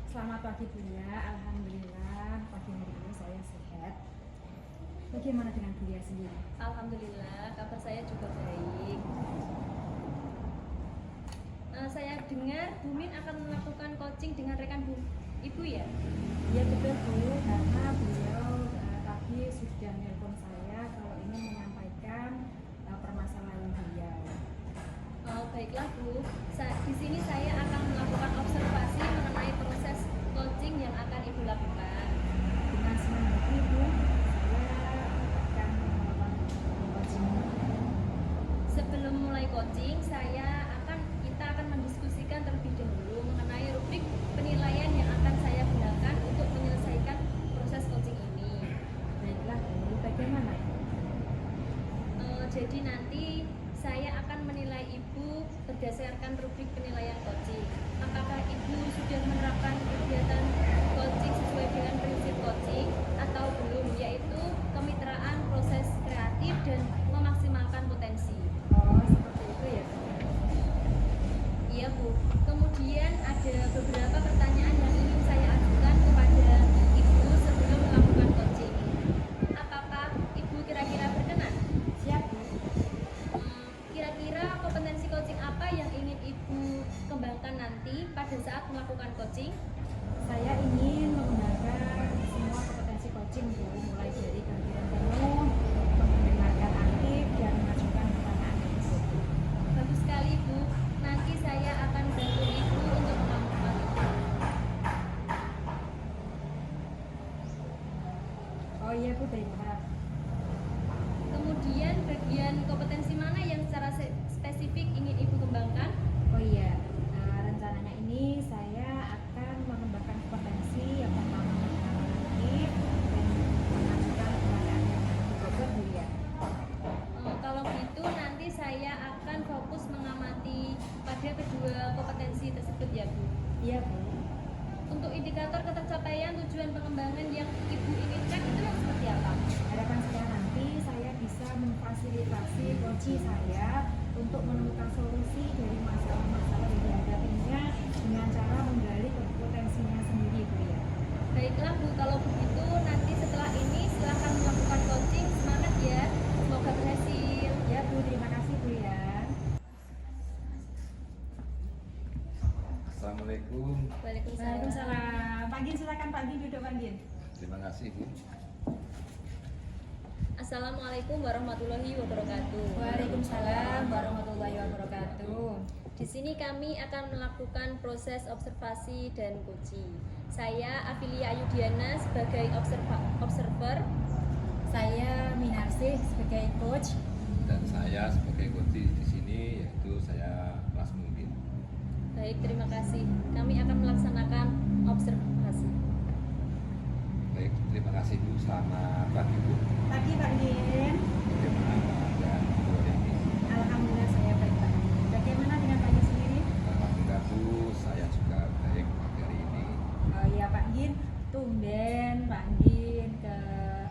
Selamat pagi Buya, Alhamdulillah pagi hari ini saya sehat. Bagaimana dengan Buya sendiri? Alhamdulillah, kabar saya juga baik. Saya dengar Bu Min akan melakukan coaching dengan rekan Ibu ya? Ya betul Bu, karena beliau tadi sudah nelpon saya kalau ingin menyampaikan permasalahan beliau. Baiklah Bu, di sini saya akan melakukan observasi mengenai proses coaching yang akan Ibu lakukan. Dengan senang hati Bu, saya akan melakukan coaching. Sebelum mulai coaching, kita akan mendiskusikan terlebih dahulu mengenai rubrik penilaian yang akan saya gunakan untuk menyelesaikan proses coaching ini. Baiklah Bu, bagaimana? Jadi nanti saya akan menilai Ibu berdasarkan rubrik penilaian coaching. Apakah Ibu sudah menerapkan kegiatan coaching sesuai dengan prinsip coaching atau belum, yaitu kemitraan, proses kreatif, dan memaksimalkan potensi. Oh, seperti itu ya. Iya Bu. Kemudian ada beberapa pertanyaan yang ingin saya ajukan kepada Ibu sebelum melakukan coaching. Apakah Ibu kira-kira berkenan? Siap Bu. Kira-kira kompetensi coaching apa yang ingin Ibu kembangkan nanti pada saat melakukan coaching? Saya ingin menggunakan semua kompetensi coaching Bu, mulai dari kehadiran penuh, mendengarkan aktif, dan mengajukan pertanyaan tersebut. Bagus sekali Bu. Nanti saya akan bantu Ibu untuk melakukan itu. Oh iya Bu, baiklah. Kemudian bagian kompetensi mana yang secara spesifik ingin Ibu kembangkan? Oh iya, rencananya ini saya akan mengembangkan kompetensi yang pertama mendengarkan aktif dan mengajukan pertanyaan yang berbobot Bu ya. Kalau gitu nanti saya akan fokus mengamati pada kedua kompetensi tersebut ya Bu. Iya Bu. Untuk indikator ketercapaian tujuan pengembangan yang Ibu inginkan itu seperti apa? Harapan saya nanti saya bisa memfasilitasi coach saya untuk menemukan solusi dari masalah-masalah yang dihadapinya dengan cara menggali potensinya sendiri Bu ya. Baiklah Bu, kalau begitu nanti setelah ini silahkan melakukan coaching. Semangat ya, semoga berhasil. Ya Bu, terima kasih Bu ya. Assalamualaikum. Waalaikumsalam. Pak Gin, silakan Pak Gin duduk Pak Gin. Terima kasih Bu. Assalamualaikum warahmatullahi wabarakatuh. Waalaikumsalam warahmatullahi wabarakatuh. Di sini kami akan melakukan proses observasi dan coaching. Saya Afilia Ayudiana sebagai observer. Saya Minarsih sebagai coach. Dan saya sebagai coach di sini yaitu saya Mas Mungkin. Baik, terima kasih. Kami akan melaksanakan observasi. Baik, terima kasih Bu. Selamat pagi Bu. Pagi Pak Gin. Bagaimana keadaan Bu hari ini? Alhamdulillah saya baik Pak Gin. Bagaimana dengan Pak Gin sendiri? Alhamdulillah Bu, saya juga baik pagi hari ini. Oh iya Pak Gin, tumben Pak Gin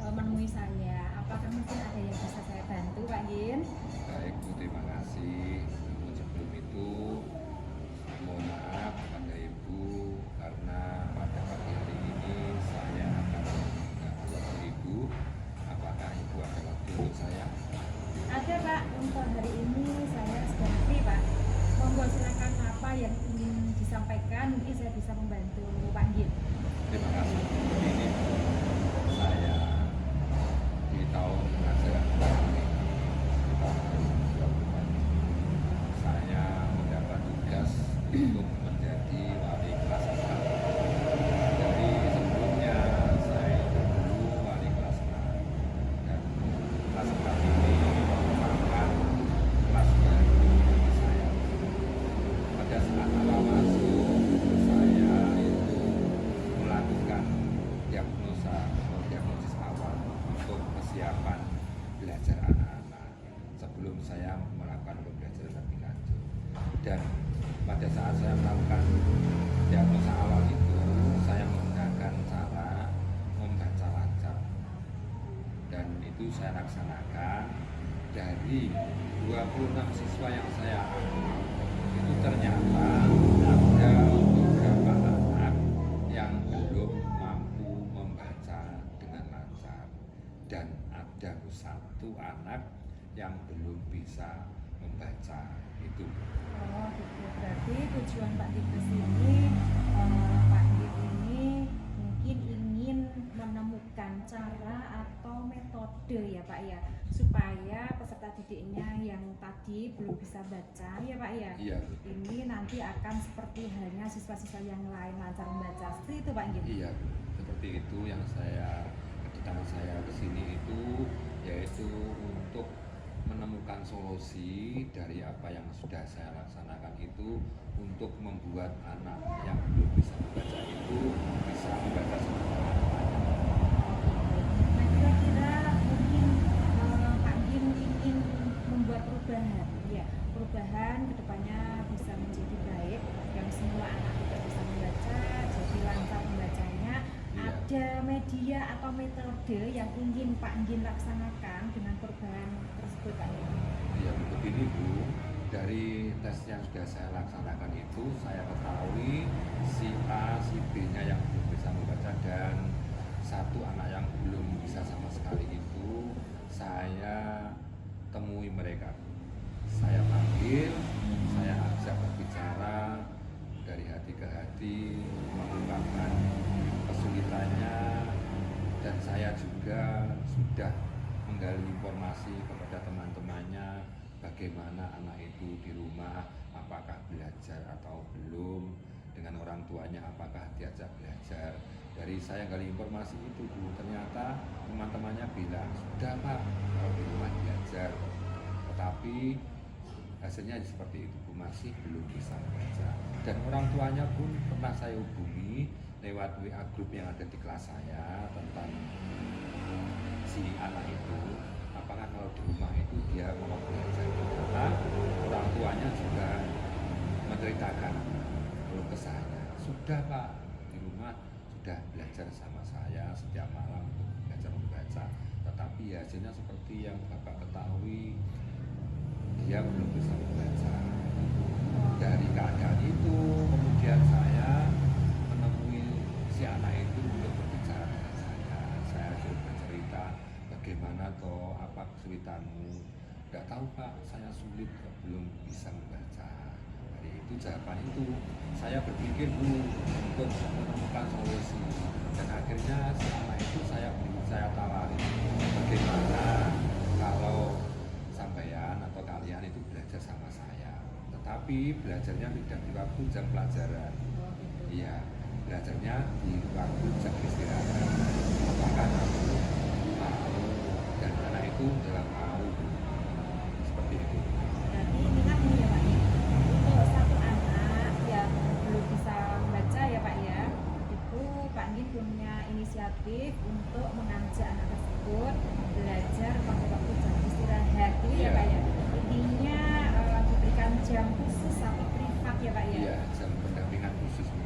menemui saya. Apakah mungkin ada yang bisa saya bantu Pak Gin? Baik Bu, terima kasih. Namun sebelum itu mohon maaf kepada Ibu karena pada pagi hari ini saya akan membuka waktu Ibu. Apakah Ibu ada waktu untuk saya? Ada Pak, untuk hari ini saya sedang free Pak. Monggo silakan apa yang ingin disampaikan, mungkin saya bisa membantu Pak Gin. Terima kasih. Ini saya di tahun ajaran baru ini, di tahun 2024, saya mendapat tugas untuk menjadi wali kelas 4. Dari sebelumnya saya itu dulu wali kelas 6 dan kelas 4 ini merupakan kelas baru bagi saya. Pada saat awal masuk saya itu melakukan diagnosa atau diagnosis awal untuk kesiapan belajar anak-anak sebelum saya melakukan pembelajaran lebih lanjut. Dan pada saat saya melakukan diagnosa awal itu saya menggunakan cara membaca lacak, dan itu saya laksanakan dari 26 siswa yang saya ambil. Itu ternyata ada beberapa anak dan ada satu anak yang belum bisa membaca itu. Oh gitu, berarti tujuan Pak Dik kesini, Pak Dik ini mungkin ingin menemukan cara atau metode ya Pak ya, supaya peserta didiknya yang tadi belum bisa baca ya Pak ya, Iya. ini nanti akan seperti halnya siswa-siswa yang lain lancar membaca, seperti itu Pak Dik. Iya, seperti itu yang kedatangan saya ke sini itu, yaitu untuk menemukan solusi dari apa yang sudah saya laksanakan itu untuk membuat anak yang belum bisa membaca itu bisa membaca seperti anak-anak. Nah kira-kira mungkin Pak Dim ingin membuat perubahan, ya perubahan kedepannya bisa menjadi baik, yang semua anak tidak bisa membaca jadi lancar membacanya. Iya. Ada media atau metode yang ingin Pak Dim laksanakan dengan perubahan tersebut Pak Dim? Ya, begini Bu, dari tes yang sudah saya laksanakan itu saya ketahui si A, si B-nya yang belum bisa membaca dan satu anak yang belum bisa sama sekali itu saya temui mereka. Saya panggil, saya ajak berbicara dari hati ke hati, mengungkapkan kesulitannya, dan saya juga sudah menggali informasi kepada teman-temannya bagaimana anak itu di rumah, apakah belajar atau belum, dengan orang tuanya apakah diajak belajar. Dari saya gali informasi itu Bu, ternyata teman-temannya bilang sudah Pak, kalau di rumah belajar, tetapi hasilnya seperti itu Bu, masih belum bisa membaca. Dan orang tuanya pun pernah saya hubungi lewat WA grup yang ada di kelas saya tentang si anak itu, apakah kalau di rumah itu dia mau belajar. Ternyata orang tuanya juga menceritakan keluh kesahnya, sudah Pak, di rumah sudah belajar sama saya setiap malam untuk belajar membaca, tetapi hasilnya seperti yang Bapak ketahui, dia belum bisa membaca. Dari keadaan itu kemudian saya menemui si anak itu untuk berbicara dengan saya suruh bercerita bagaimana toh, apa kesulitanmu. Nggak tahu Pak, saya sulit belum bisa membaca. Dari itu jawaban itu saya berpikir Bu untuk menemukan solusi, dan akhirnya si anak itu saya tawarin bagaimana kalau sampean atau kalian itu belajar sama saya, tetapi belajarnya tidak di waktu jam pelajaran. Iya, belajarnya di waktu jam istirahat. Apakah kamu mau? Dan anak itu dalam mau, seperti itu. Berarti ingat nih ya Pak ya, untuk satu anak yang belum bisa membaca ya Pak ya, itu Pak Dim punya inisiatif untuk mengajak anak tersebut belajar pada waktu jam istirahat, gitu ya Iya. Pak ya. Intinya diberikan jam khusus atau privat ya Pak ya. Iya, jam pendampingan khusus Bu.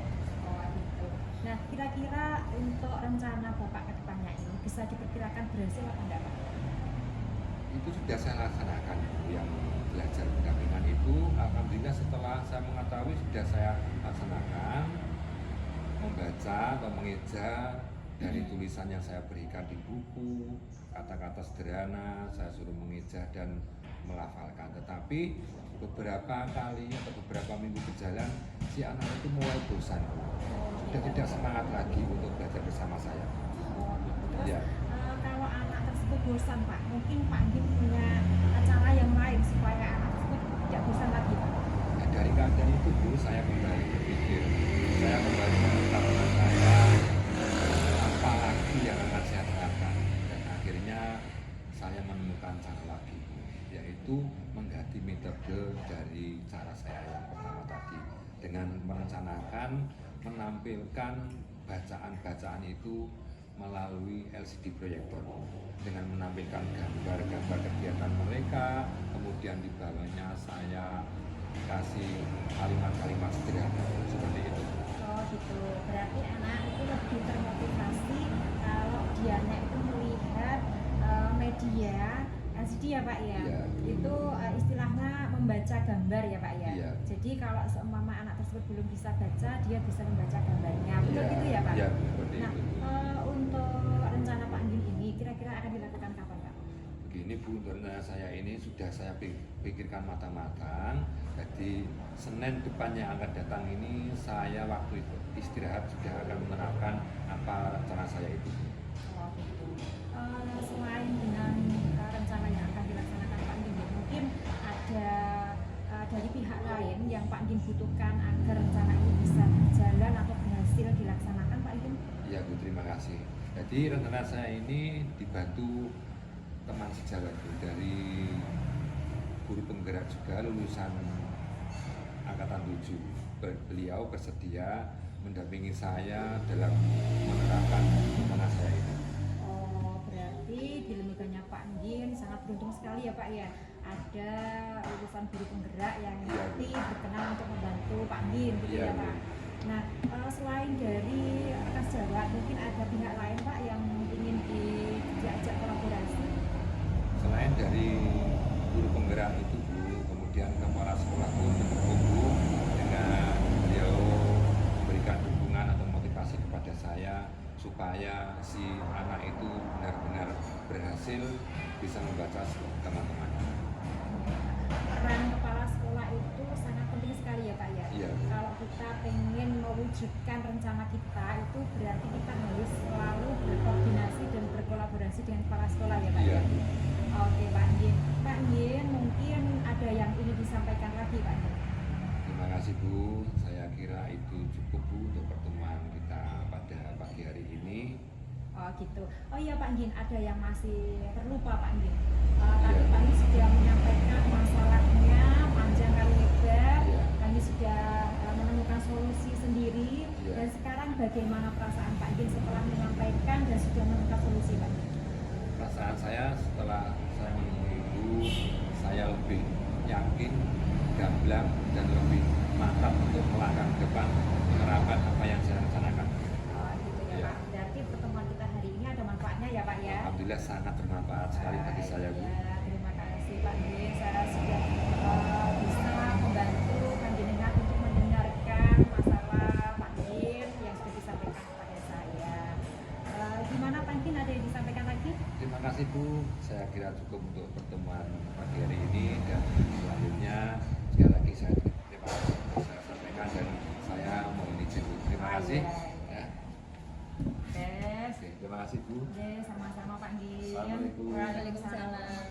Oh gitu. Nah kira-kira untuk rencana Bapak ke depannya ini bisa diperkirakan berhasil apa enggak Pak? Itu sudah saya laksanakan Bu, yang belajar pendampingan itu alhamdulillah setelah saya mengetahui sudah saya laksanakan, membaca atau mengeja dari tulisan yang saya berikan di buku, kata-kata sederhana saya suruh mengeja dan melafalkan. Tetapi beberapa kali atau beberapa minggu berjalan si anak itu mulai bosan, sudah tidak semangat lagi untuk belajar bersama saya. Oh gitu. Terus Iya. kalau anak tersebut bosan Pak, mungkin Pak Dim punya acara yang lain supaya anak tersebut tidak bosan lagi Pak. Nah, dari keadaan itu Bu, saya kembali berpikir, saya kembali meminta teman saya apa lagi yang akan saya terapkan, dan akhirnya saya menemukan cara lagi Bu, yaitu mengganti metode dari cara saya yang pertama tadi dengan merencanakan menampilkan bacaan-bacaan itu melalui LCD proyektor dengan menampilkan gambar-gambar kegiatan mereka, kemudian di bawahnya saya kasih kalimat-kalimat sederhana seperti itu. Oh gitu. Berarti anak itu lebih termotivasi kalau dianya itu melihat media LCD ya Pak ya. Iya. Itu istilahnya membaca gambar ya Pak ya. Iya. Jadi kalau seumpama anak tersebut belum bisa baca, dia bisa membaca gambarnya. Betul gitu ya Pak? Iya, seperti Nah, itu. untuk rencana Pak Dim ini kira-kira akan dilakukan sudah saya pikirkan matang-matang. Jadi Senin depan yang akan datang ini saya waktu itu istirahat sudah akan menerapkan apa rencana saya itu. Oh, gitu. Selain dengan rencana yang akan dilaksanakan Pak Angin, mungkin ada dari pihak lain yang Pak Angin butuhkan agar rencana ini bisa berjalan atau berhasil dilaksanakan Pak Angin? Ya Bu, terima kasih. Jadi rencana saya ini dibantu teman sejawat Bu, dari guru penggerak juga lulusan Angkatan 7. Beliau bersedia mendampingi saya dalam menerapkan rencana saya ini. Oh, berarti di lembaganya Pak Angin sangat beruntung sekali ya Pak ya. Ada lulusan guru penggerak yang nanti berkenan untuk membantu Pak Angin gitu ya Pak. Nah, selain dari rekan sejawat, mungkin ada pihak lain Pak yang ingin diajak kolaborasi? Selain dari guru penggerak itu Bu, kemudian kepala sekolah pun mendukung Bu, dengan beliau memberikan dukungan atau motivasi kepada saya supaya si anak itu benar-benar berhasil bisa membaca teman-teman. Peran kepala sekolah itu sangat penting sekali ya Pak ya. Iya. Kalau kita pengen mewujudkan rencana kita itu berarti kita harus selalu berkoordinasi dan berkolaborasi dengan kepala sekolah ya Pak Iya. ya. Oke Pak Angin. Pak Angin mungkin ada yang ingin disampaikan lagi Pak Angin. Terima kasih Bu, saya kira itu cukup Bu untuk pertemuan kita pada pagi hari ini. Oh gitu. Oh iya Pak Angin, ada yang masih terlupa Pak Angin. Tadi Iya. Pak Angin sudah menyampaikan masalahnya panjang kali lebar. Iya. Pak Angin sudah menemukan solusi sendiri. Iya. Dan sekarang bagaimana perasaan Pak Angin setelah menyampaikan dan sudah menemukan solusi Pak Angin? Perasaan saya setelah saya menemui Ibu, saya lebih yakin, gamblang, dan lebih mantap untuk melangkah ke depan menerapkan apa yang saya rencanakan. Oh gitu ya Iya. Pak. Berarti pertemuan kita hari ini ada manfaatnya ya Pak ya? Alhamdulillah sangat bermanfaat sekali bagi saya Bu. Ya, terima kasih Pak Angin. Saya sudah bisa membantu panjenengan untuk mendengarkan masalah Pak Angin yang sudah disampaikan kepada saya. Gimana Pak Angin, ada yang disampaikan lagi? Terima kasih Bu, saya kira cukup untuk pertemuan pagi hari ini, dan selanjutnya sekali lagi saya terima kasih untuk saya sampaikan dan saya mohon izin Bu. Terima kasih. Ya. Yes. Oke, terima kasih Bu. Yes, sama-sama Pak Angin. Assalamualaikum. Waalaikumsalam.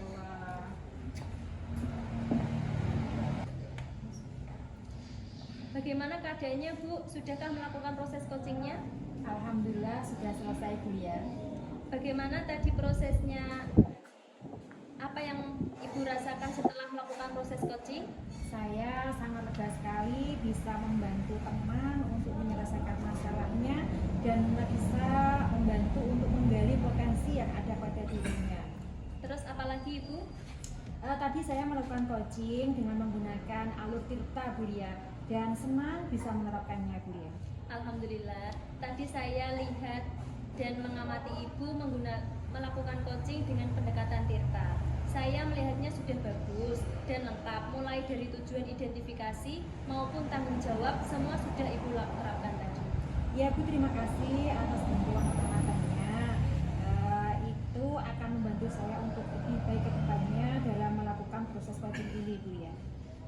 Bagaimana keadaannya Bu? Sudahkah melakukan proses coachingnya? Alhamdulillah sudah selesai kuliah. Bagaimana tadi prosesnya? Apa yang Ibu rasakan setelah melakukan proses coaching? Saya sangat lega sekali bisa membantu teman untuk menyelesaikan masalahnya dan bisa membantu untuk menggali potensi yang ada pada dirinya. Terus apalagi Ibu? Tadi saya melakukan coaching dengan menggunakan alur tirta Bulia dan senang bisa menerapkannya Bulia. Alhamdulillah. Tadi saya lihat dan mengamati Ibu melakukan coaching dengan pendekatan tirta. Saya melihatnya sudah bagus dan lengkap, mulai dari tujuan identifikasi maupun tanggung jawab, semua sudah Ibu terapkan tadi. Ya Bu, terima kasih atas bantuan informasinya. Itu akan membantu saya untuk lebih baik ke depannya dalam melakukan proses coaching ini Bu ya.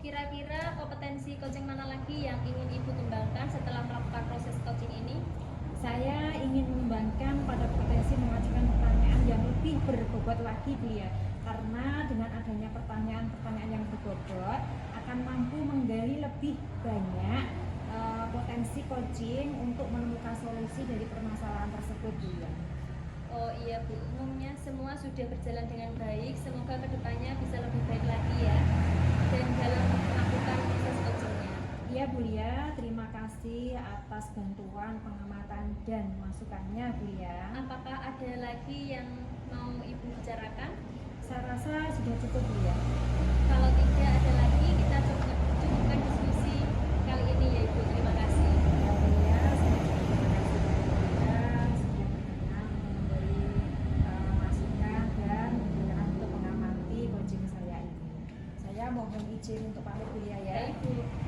Kira-kira kompetensi coaching mana lagi yang ingin Ibu kembangkan setelah melakukan proses coaching ini? Saya ingin mengembangkan pada potensi mengajukan pertanyaan yang lebih berbobot lagi Bu ya. Karena dengan adanya pertanyaan-pertanyaan yang berbobot akan mampu menggali lebih banyak potensi coaching untuk menemukan solusi dari permasalahan tersebut Bu ya. Oh iya Bu, umumnya semua sudah berjalan dengan baik. Semoga kedepannya bisa lebih baik lagi ya. Dan dalam melakukan proses coachingnya. Iya Bu ya, terima kasih atas bantuan, pengamatan dan masukannya Bu ya. Apakah ada lagi yang mau Ibu bicarakan? Saya rasa sudah cukup Bu ya. Kalau tidak ada lagi, kita cukupkan diskusi kali ini ya Ibu. Terima kasih. Ya Bu ya, saya juga terima kasih banyak sudah berkenan memberi masukan dan berkenan untuk mengamati coaching saya ini. Saya mohon izin untuk pamit Bu ya. Ya Ibu.